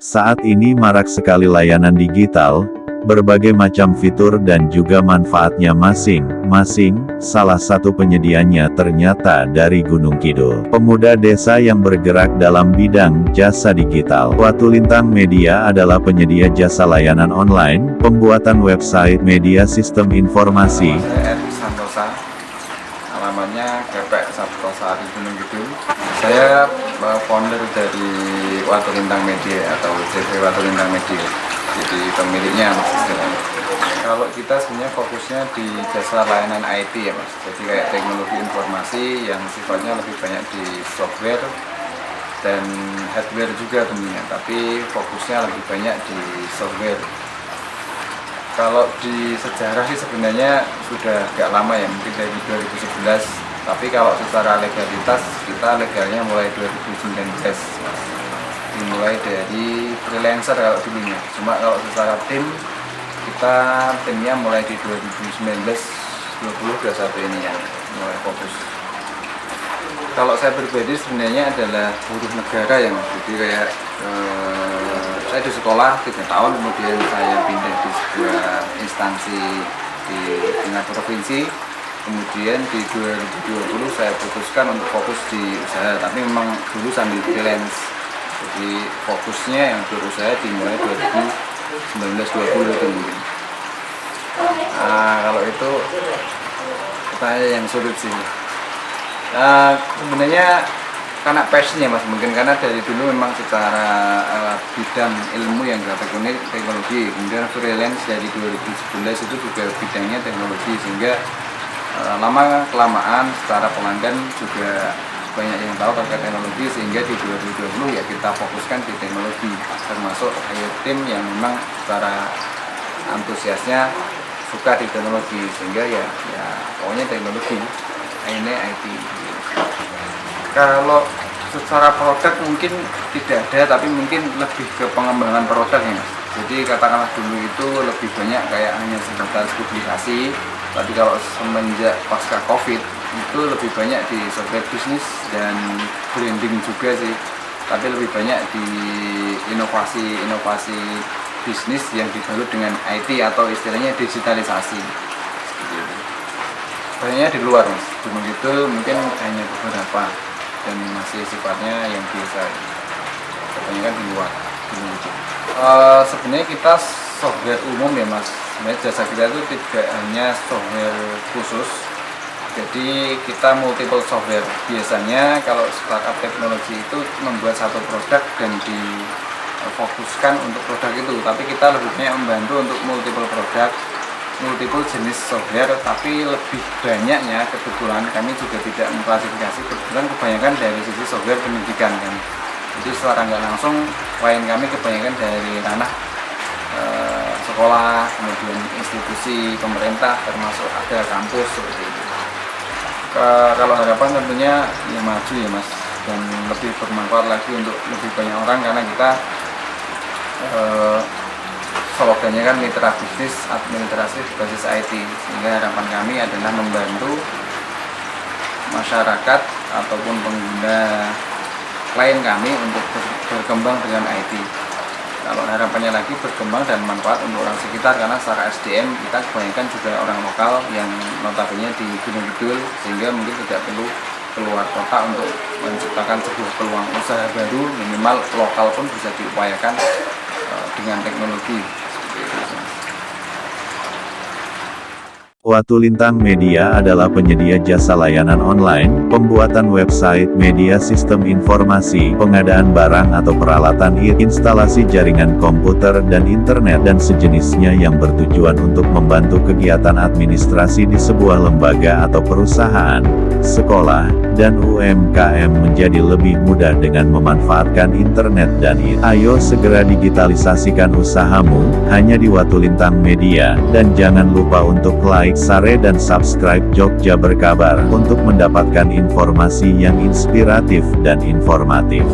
Saat ini marak sekali layanan digital, berbagai macam fitur dan juga manfaatnya masing-masing, salah satu penyedianya ternyata dari Gunung Kidul. Pemuda desa yang bergerak dalam bidang jasa digital. Watulintang Media adalah penyedia jasa layanan online, pembuatan website, media sistem informasi. Saya Erik Santosa, alamatnya Kepek Sabtosari Gunung Kidul. Saya founder dari Watulintang Media atau CV Watulintang Media. Jadi pemiliknya Mas istilahnya. Kalau kita sebenarnya fokusnya di jasa layanan IT ya Mas. Jadi kayak teknologi informasi yang sifatnya lebih banyak di software dan hardware juga tentunya. Tapi fokusnya lebih banyak di software. Kalau di sejarah sih sebenarnya sudah agak lama ya, mungkin dari 2011. Tapi kalau secara legalitas kita legalnya mulai 2019 Mas. Dimulai dari freelancer kalau dulunya. Cuma kalau secara tim kita timnya mulai di 2019 2021 ini yang mulai fokus. Kalau saya pribadi sebenarnya adalah buruh negara ya Mas. Jadi kayak saya di sekolah 3 tahun, kemudian saya pindah di sebuah instansi di tingkat provinsi. Kemudian di 2020 saya putuskan untuk fokus di usaha, tapi memang dulu sambil freelance. Jadi fokusnya yang berusaha dimulai 2019-20 itu mungkin. Kalau itu pertanyaan yang sulit sih. Sebenarnya karena passionnya Mas, mungkin karena dari dulu memang secara bidang ilmu yang teknologi, kemudian freelance dari 2011 itu juga bidangnya teknologi, sehingga lama kelamaan secara pelanggan juga banyak yang tahu terkait teknologi, sehingga di 2020 ya kita fokuskan di teknologi, termasuk tim yang memang secara antusiasnya suka di teknologi, sehingga ya pokoknya teknologi ini IT. Kalau secara produk mungkin tidak ada, tapi mungkin lebih ke pengembangan produk ya Mas. Jadi katakanlah dulu itu lebih banyak kayak hanya sebatas publikasi. Tapi kalau semenjak pasca COVID itu lebih banyak di software bisnis dan branding juga sih. Tapi lebih banyak di inovasi bisnis yang dibalut dengan IT atau istilahnya digitalisasi. Banyak di luar Mas. Gunung itu mungkin hanya beberapa dan masih sifatnya yang biasa. Kebanyakan di luar Gunung itu. Sebenarnya kita software umum ya Mas. Sebenarnya jasa kita itu tidak hanya software khusus, jadi kita multiple software. Biasanya kalau startup teknologi itu membuat satu produk dan difokuskan untuk produk itu, tapi kita lebih banyak membantu untuk multiple produk, multiple jenis software, tapi lebih banyaknya kebetulan kami juga tidak mengklasifikasi, kebetulan kebanyakan dari sisi software pendidikan kan. Jadi secara nggak langsung klien kami kebanyakan dari ranah sekolah, kemudian institusi pemerintah, termasuk ada kampus seperti itu. Kalau harapan tentunya ya maju ya Mas, dan lebih bermanfaat lagi untuk lebih banyak orang, karena kita slogannya kan mitra bisnis administrasi berbasis IT, sehingga harapan kami adalah membantu masyarakat ataupun pengguna klien kami untuk berkembang dengan IT. Kalau harapannya lagi berkembang dan manfaat untuk orang sekitar, karena secara SDM kita kebanyakan juga orang lokal yang notabene di Gunung Kidul, sehingga mungkin tidak perlu keluar kota untuk menciptakan sebuah peluang usaha baru, minimal lokal pun bisa diupayakan dengan teknologi. Watulintang Media adalah penyedia jasa layanan online, pembuatan website, media sistem informasi, pengadaan barang atau peralatan instalasi jaringan komputer dan internet dan sejenisnya yang bertujuan untuk membantu kegiatan administrasi di sebuah lembaga atau perusahaan, sekolah, dan UMKM menjadi lebih mudah dengan memanfaatkan internet dan IT. Ayo segera digitalisasikan usahamu, hanya di Watulintang Media, dan jangan lupa untuk like, share dan subscribe Jogja Berkabar untuk mendapatkan informasi yang inspiratif dan informatif.